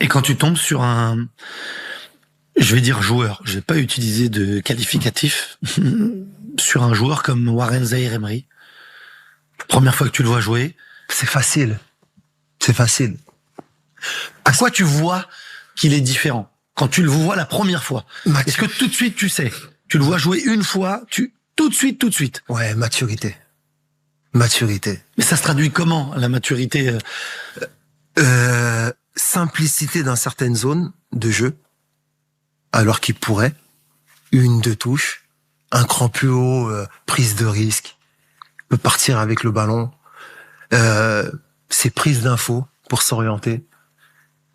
Et quand tu tombes sur un, je vais dire joueur, je vais pas utiliser de qualificatif, sur un joueur comme Warren Zaïre-Emery, première fois que tu le vois jouer, C'est facile. C'est facile. à quoi tu vois qu'il est différent quand tu le vois la première fois? Matur- Est-ce que tout de suite tu sais? Tu le vois jouer une fois, tout de suite. Ouais, maturité. Maturité. Mais ça se traduit comment, la maturité? Simplicité dans certaines zones de jeu, alors qu'il pourrait. 1-2 touches, un cran plus haut, prise de risque, peut partir avec le ballon. Ses prises d'infos pour s'orienter,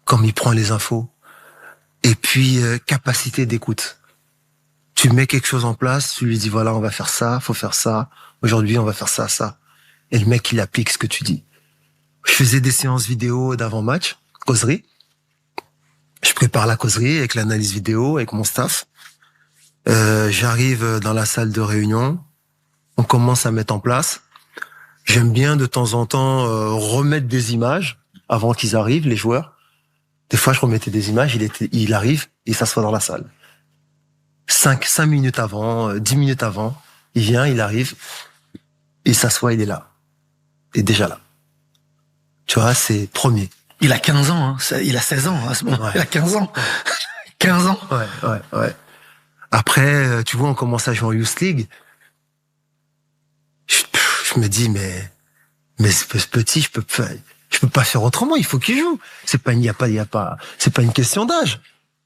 comme il prend les infos. Et puis, capacité d'écoute. Tu mets quelque chose en place, tu lui dis, voilà, on va faire ça, faut faire ça. Aujourd'hui, on va faire ça, ça. Et le mec, il applique ce que tu dis. Je faisais des séances vidéo d'avant-match, causerie. Je prépare la causerie avec l'analyse vidéo, avec mon staff. J'arrive dans la salle de réunion. On commence à mettre en place. J'aime bien de temps en temps remettre des images avant qu'ils arrivent, les joueurs. Des fois, je remettais des images, il arrive, il s'assoit dans la salle. 5 minutes avant, 10 minutes avant, il vient, il arrive, il s'assoit, il est là. Il est déjà là. Tu vois, c'est premier. Il a 15 ans, hein. Il a 16 ans à ce moment. Ouais. Il a 15 ans. 15 ans. Ouais. Après, tu vois, on commence à jouer en Youth League. Je me dis, mais ce petit, je peux pas faire autrement. Il faut qu'il joue. C'est pas une question d'âge.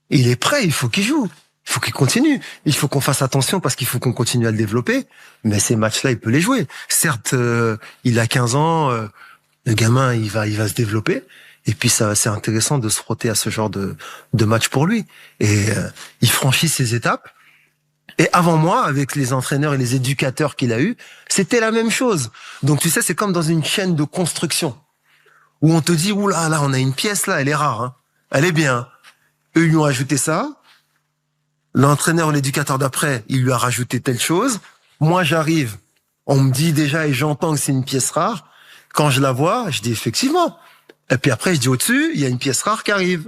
Il est prêt. Il faut qu'il joue. Il faut qu'il continue. Il faut qu'on fasse attention parce qu'il faut qu'on continue à le développer. Mais ces matchs-là, il peut les jouer. Certes, il a 15 ans. Le gamin, il va se développer. Et puis ça, c'est intéressant de se frotter à ce genre de match pour lui. Et il franchit ces étapes. Et avant moi, avec les entraîneurs et les éducateurs qu'il a eus, c'était la même chose. Donc tu sais, c'est comme dans une chaîne de construction où on te dit, oula, là, on a une pièce là, elle est rare, hein. Elle est bien. Eux, ils lui ont ajouté ça. L'entraîneur ou l'éducateur d'après, il lui a rajouté telle chose. Moi, j'arrive, on me dit déjà et j'entends que c'est une pièce rare. Quand je la vois, je dis effectivement. Et puis après, je dis au-dessus, il y a une pièce rare qui arrive.